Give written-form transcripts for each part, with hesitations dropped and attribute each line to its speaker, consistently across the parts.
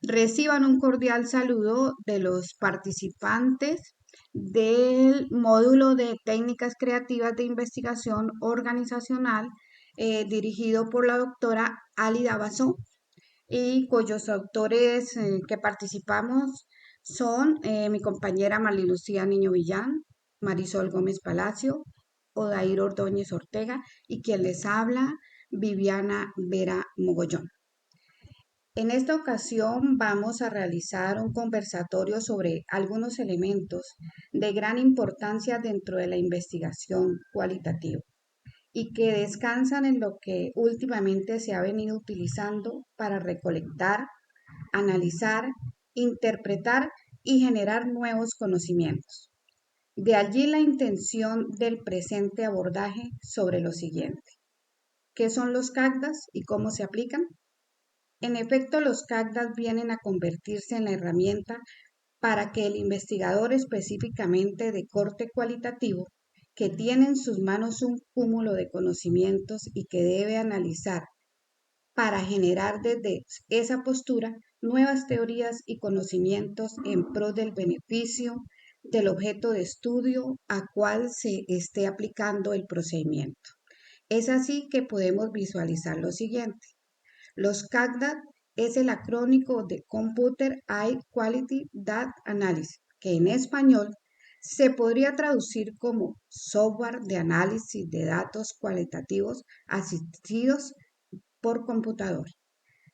Speaker 1: Reciban un cordial saludo de los participantes del módulo de técnicas creativas de investigación organizacional dirigido por la doctora Alida Basó y cuyos autores que participamos son mi compañera Marli Lucía Niño Villán, Marisol Gómez Palacio, Odair Ordóñez Ortega y quien les habla, Viviana Vera Mogollón. En esta ocasión vamos a realizar un conversatorio sobre algunos elementos de gran importancia dentro de la investigación cualitativa y que descansan en lo que últimamente se ha venido utilizando para recolectar, analizar, interpretar y generar nuevos conocimientos. De allí la intención del presente abordaje sobre lo siguiente. ¿Qué son los CACDAS y cómo se aplican? En efecto, los CACDAS vienen a convertirse en la herramienta para que el investigador específicamente de corte cualitativo, que tiene en sus manos un cúmulo de conocimientos y que debe analizar para generar desde esa postura nuevas teorías y conocimientos en pro del beneficio del objeto de estudio a cual se esté aplicando el procedimiento. Es así que podemos visualizar lo siguiente. Los CACDAT es el acrónimo de Computer Aided Quality Data Analysis, que en español se podría traducir como software de análisis de datos cualitativos asistidos por computador.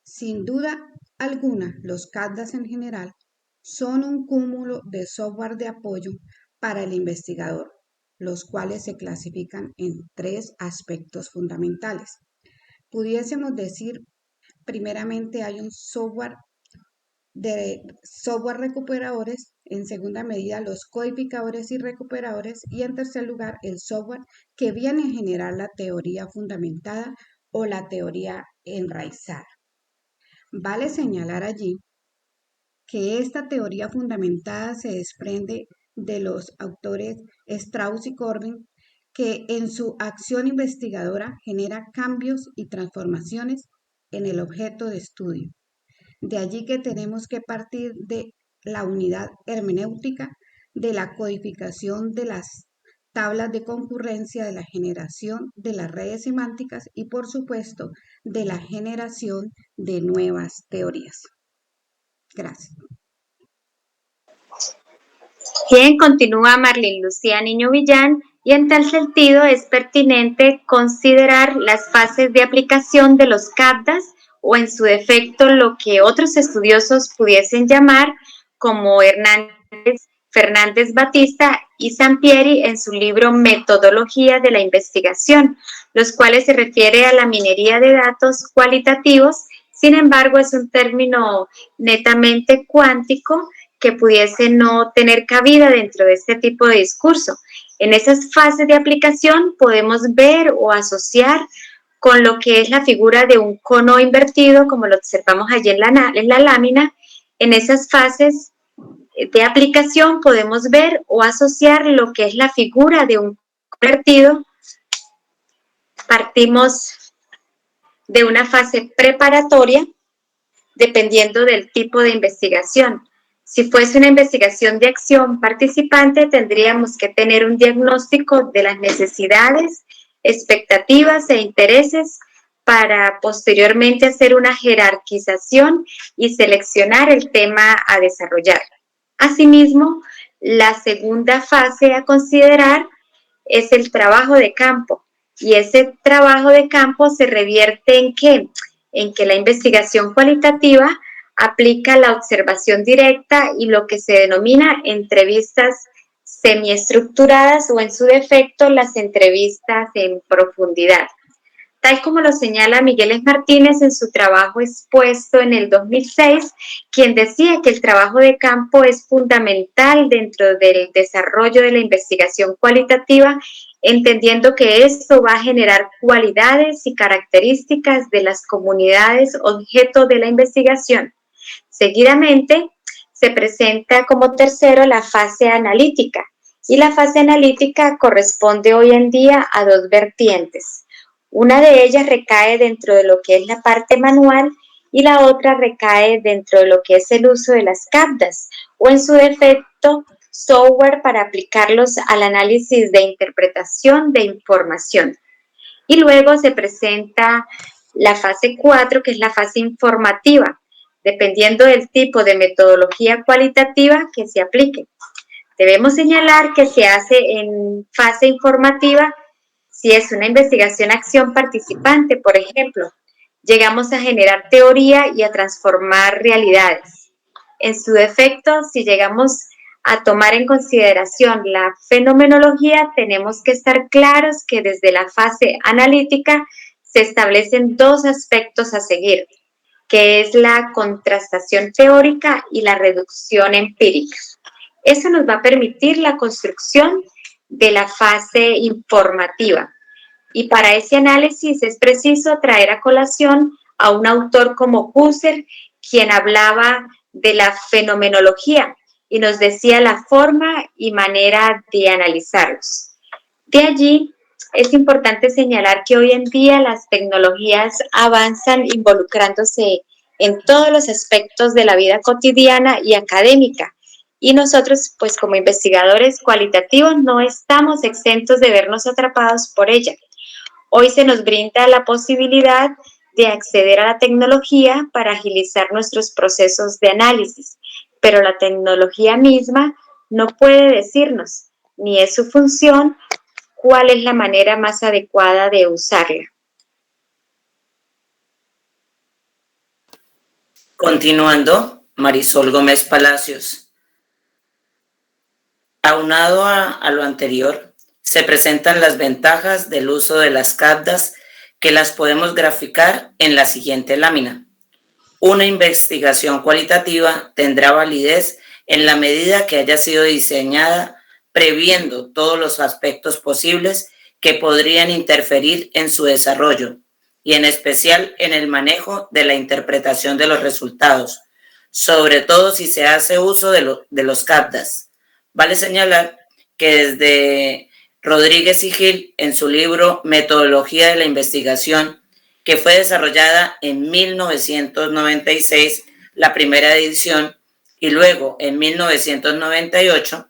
Speaker 1: Sin duda alguna, los CACDAS en general son un cúmulo de software de apoyo para el investigador, los cuales se clasifican en tres aspectos fundamentales. Pudiésemos decir, primeramente hay un software de software recuperadores, en segunda medida los codificadores y recuperadores y en tercer lugar el software que viene a generar la teoría fundamentada o la teoría enraizada. Vale señalar allí que esta teoría fundamentada se desprende de los autores Strauss y Corbin, que en su acción investigadora genera cambios y transformaciones en el objeto de estudio. De allí que tenemos que partir de la unidad hermenéutica, de la codificación de las tablas de concurrencia, de la generación de las redes semánticas y, por supuesto, de la generación de nuevas teorías. Gracias.
Speaker 2: Bien, continúa Marlene Lucía Niño Villán, y en tal sentido es pertinente considerar las fases de aplicación de los CAPDAS o en su defecto lo que otros estudiosos pudiesen llamar como Fernández Batista y Sampieri en su libro Metodología de la Investigación, los cuales se refiere a la minería de datos cualitativos. Sin embargo, es un término netamente cuántico que pudiese no tener cabida dentro de este tipo de discurso. En esas fases de aplicación podemos ver o asociar con lo que es la figura de un cono invertido, como lo observamos allí en la lámina. En esas fases de aplicación podemos ver o asociar lo que es la figura de un cono invertido. Partimos de una fase preparatoria, dependiendo del tipo de investigación. Si fuese una investigación de acción participante, tendríamos que tener un diagnóstico de las necesidades, expectativas e intereses para posteriormente hacer una jerarquización y seleccionar el tema a desarrollar. Asimismo, la segunda fase a considerar es el trabajo de campo, y ese trabajo de campo se revierte ¿en qué? En que la investigación cualitativa aplica la observación directa y lo que se denomina entrevistas semiestructuradas o en su defecto las entrevistas en profundidad. Tal como lo señala Miguel Martínez en su trabajo expuesto en el 2006, quien decía que el trabajo de campo es fundamental dentro del desarrollo de la investigación cualitativa, entendiendo que esto va a generar cualidades y características de las comunidades objeto de la investigación. Seguidamente, se presenta como tercero la fase analítica, y la fase analítica corresponde hoy en día a dos vertientes. Una de ellas recae dentro de lo que es la parte manual y la otra recae dentro de lo que es el uso de las CAPDAS o en su defecto software para aplicarlos al análisis de interpretación de información. Y luego se presenta la fase 4, que es la fase informativa, dependiendo del tipo de metodología cualitativa que se aplique. Debemos señalar que se hace en fase informativa si es una investigación-acción participante, por ejemplo. Llegamos a generar teoría y a transformar realidades. En su defecto, si llegamos a tomar en consideración la fenomenología, tenemos que estar claros que desde la fase analítica se establecen dos aspectos a seguir, que es la contrastación teórica y la reducción empírica. Eso nos va a permitir la construcción de la fase informativa. Y para ese análisis es preciso traer a colación a un autor como Husserl, quien hablaba de la fenomenología y nos decía la forma y manera de analizarlos. De allí es importante señalar que hoy en día las tecnologías avanzan involucrándose en todos los aspectos de la vida cotidiana y académica. Y nosotros, pues como investigadores cualitativos, no estamos exentos de vernos atrapados por ella. Hoy se nos brinda la posibilidad de acceder a la tecnología para agilizar nuestros procesos de análisis, pero la tecnología misma no puede decirnos, ni es su función, cuál es la manera más adecuada de usarla.
Speaker 3: Continuando, Marisol Gómez Palacios. Aunado a lo anterior, se presentan las ventajas del uso de las CAPDAS que las podemos graficar en la siguiente lámina. Una investigación cualitativa tendrá validez en la medida que haya sido diseñada previendo todos los aspectos posibles que podrían interferir en su desarrollo y en especial en el manejo de la interpretación de los resultados, sobre todo si se hace uso de los CAPDAS. Vale señalar que desde Rodríguez y Gil, en su libro Metodología de la Investigación, que fue desarrollada en 1996, la primera edición, y luego en 1998,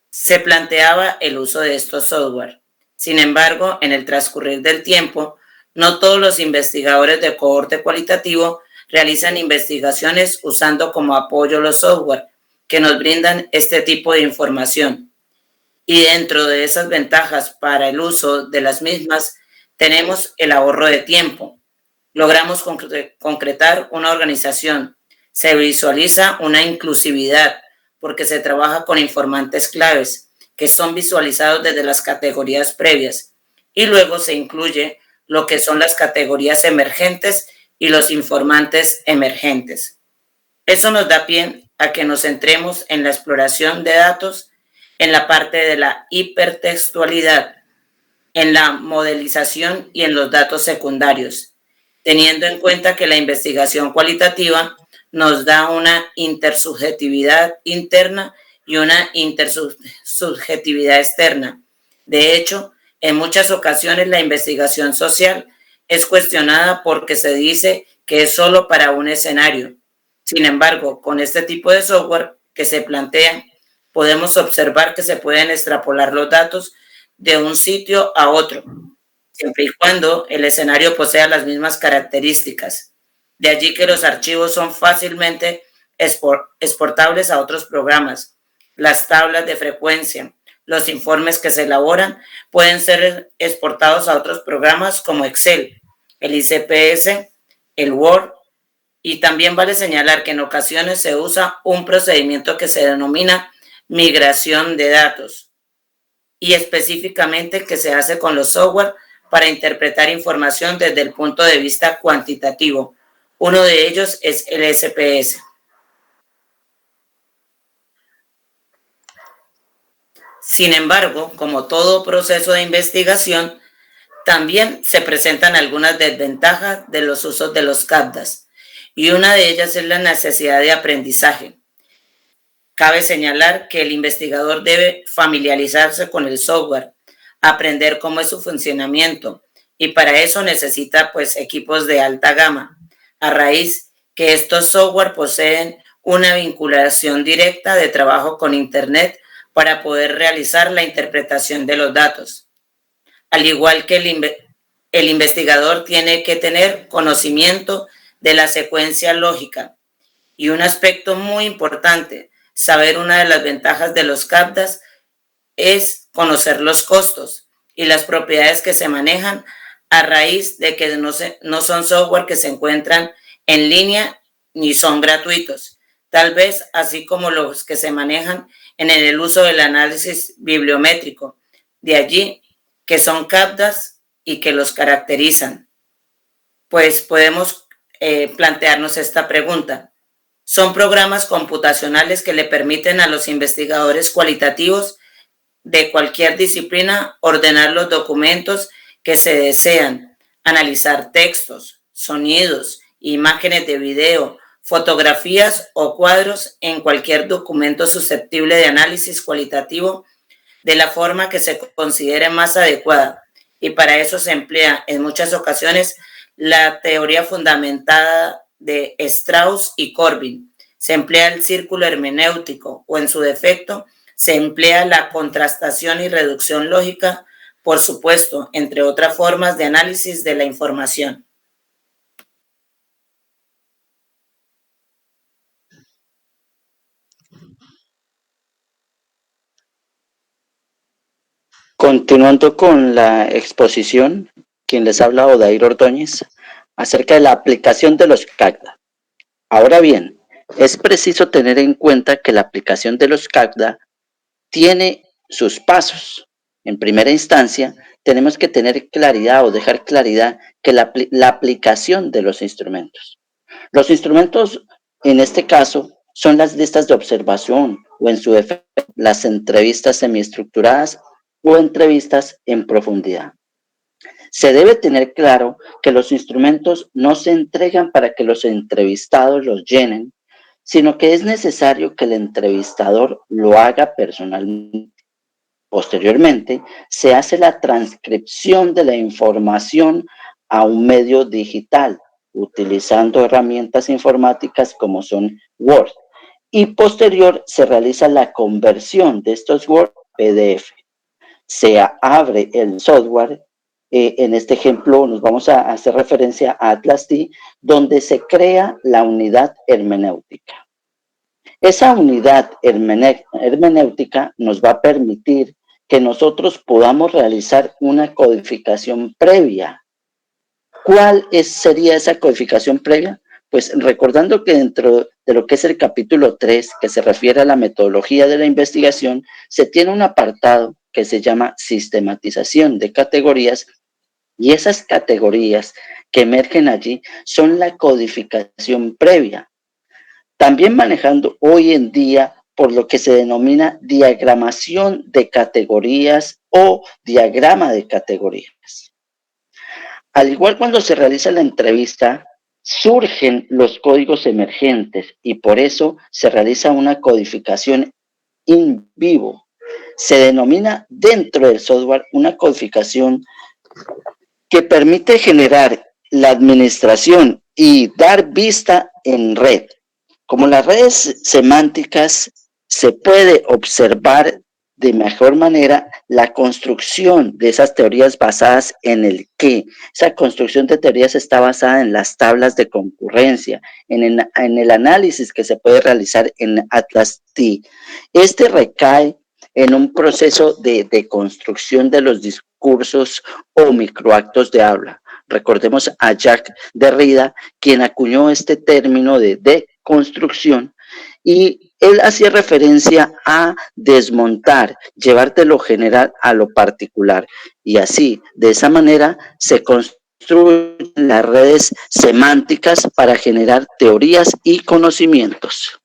Speaker 3: se planteaba el uso de estos software. Sin embargo, en el transcurrir del tiempo, no todos los investigadores de cohorte cualitativo realizan investigaciones usando como apoyo los software que nos brindan este tipo de información. Y dentro de esas ventajas para el uso de las mismas, tenemos el ahorro de tiempo. Logramos concretar una organización. Se visualiza una inclusividad porque se trabaja con informantes claves que son visualizados desde las categorías previas y luego se incluye lo que son las categorías emergentes y los informantes emergentes. Eso nos da pie a que nos centremos en la exploración de datos, en la parte de la hipertextualidad, en la modelización y en los datos secundarios, teniendo en cuenta que la investigación cualitativa nos da una intersubjetividad interna y una intersubjetividad externa. De hecho, en muchas ocasiones la investigación social es cuestionada porque se dice que es solo para un escenario. Sin embargo, con este tipo de software que se plantea, podemos observar que se pueden extrapolar los datos de un sitio a otro, siempre y cuando el escenario posea las mismas características. De allí que los archivos son fácilmente exportables a otros programas. Las tablas de frecuencia, los informes que se elaboran pueden ser exportados a otros programas como Excel, el ICPS, el Word, y también vale señalar que en ocasiones se usa un procedimiento que se denomina migración de datos y específicamente que se hace con los software para interpretar información desde el punto de vista cuantitativo. Uno de ellos es el SPS. Sin embargo, como todo proceso de investigación, también se presentan algunas desventajas de los usos de los CAPDAS, y una de ellas es la necesidad de aprendizaje. Cabe señalar que el investigador debe familiarizarse con el software, aprender cómo es su funcionamiento, y para eso necesita pues equipos de alta gama, a raíz que estos software poseen una vinculación directa de trabajo con Internet para poder realizar la interpretación de los datos. Al igual que el investigador tiene que tener conocimiento de la secuencia lógica. Y un aspecto muy importante, saber una de las ventajas de los CAPTCHAs es conocer los costos y las propiedades que se manejan a raíz de que no son software que se encuentran en línea ni son gratuitos. Tal vez así como los que se manejan en el uso del análisis bibliométrico. De allí que son CAPTCHAs y que los caracterizan. Pues podemos plantearnos esta pregunta. Son programas computacionales que le permiten a los investigadores cualitativos de cualquier disciplina ordenar los documentos que se desean, analizar textos, sonidos, imágenes de video, fotografías o cuadros en cualquier documento susceptible de análisis cualitativo de la forma que se considere más adecuada. Y para eso se emplea en muchas ocasiones la teoría fundamentada de Strauss y Corbin. Se emplea el círculo hermenéutico o en su defecto se emplea la contrastación y reducción lógica, por supuesto, entre otras formas de análisis de la información.
Speaker 4: Continuando con la exposición, quien les habla, Odair Ordóñez, acerca de la aplicación de los CAPTCHA. Ahora bien, es preciso tener en cuenta que la aplicación de los CAPTCHA tiene sus pasos. En primera instancia, tenemos que tener claridad o dejar claridad que la aplicación de los instrumentos. Los instrumentos, en este caso, son las listas de observación o en su defecto, las entrevistas semiestructuradas o entrevistas en profundidad. Se debe tener claro que los instrumentos no se entregan para que los entrevistados los llenen, sino que es necesario que el entrevistador lo haga personalmente. Posteriormente, se hace la transcripción de la información a un medio digital, utilizando herramientas informáticas como son Word, y posterior se realiza la conversión de estos Word a PDF. Se abre el software, en este ejemplo nos vamos a hacer referencia a Atlas-T, donde se crea la unidad hermenéutica. Esa unidad hermenéutica nos va a permitir que nosotros podamos realizar una codificación previa. ¿Cuál sería esa codificación previa? Pues recordando que dentro de lo que es el capítulo 3, que se refiere a la metodología de la investigación, se tiene un apartado que se llama sistematización de categorías, y esas categorías que emergen allí son la codificación previa. También manejando hoy en día por lo que se denomina diagramación de categorías o diagrama de categorías. Al igual cuando se realiza la entrevista, surgen los códigos emergentes y por eso se realiza una codificación in vivo. Se denomina dentro del software una codificación que permite generar la administración y dar vista en red. Como las redes semánticas, se puede observar de mejor manera la construcción de esas teorías basadas en el qué. Esa construcción de teorías está basada en las tablas de concurrencia, en el análisis que se puede realizar en Atlas-T. Este recae en un proceso de construcción de los discursos o microactos de habla. Recordemos a Jacques Derrida, quien acuñó este término de deconstrucción, y él hacía referencia a desmontar, llevar de lo general a lo particular, y así, de esa manera, se construyen las redes semánticas para generar teorías y conocimientos.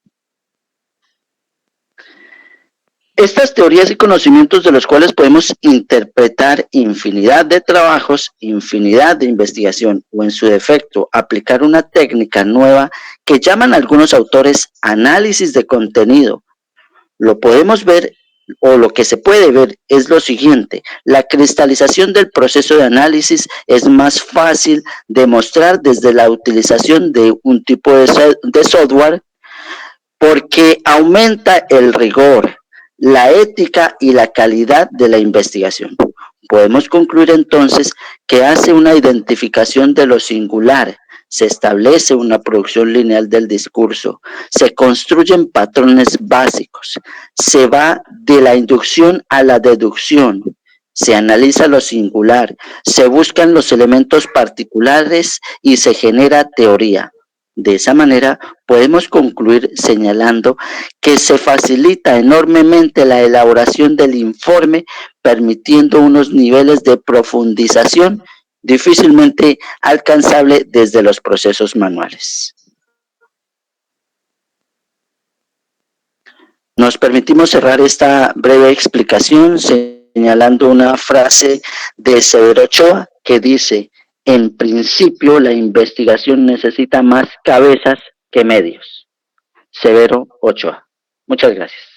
Speaker 4: Estas teorías y conocimientos de los cuales podemos interpretar infinidad de trabajos, infinidad de investigación o en su defecto aplicar una técnica nueva que llaman algunos autores análisis de contenido. Lo podemos ver o lo que se puede ver es lo siguiente: la cristalización del proceso de análisis es más fácil de mostrar desde la utilización de un tipo de software, porque aumenta el rigor, la ética y la calidad de la investigación. Podemos concluir entonces que hace una identificación de lo singular, se establece una producción lineal del discurso, se construyen patrones básicos, se va de la inducción a la deducción, se analiza lo singular, se buscan los elementos particulares y se genera teoría. De esa manera, podemos concluir señalando que se facilita enormemente la elaboración del informe, permitiendo unos niveles de profundización difícilmente alcanzable desde los procesos manuales. Nos permitimos cerrar esta breve explicación señalando una frase de Severo Ochoa que dice: en principio la investigación necesita más cabezas que medios. Severo Ochoa. Muchas gracias.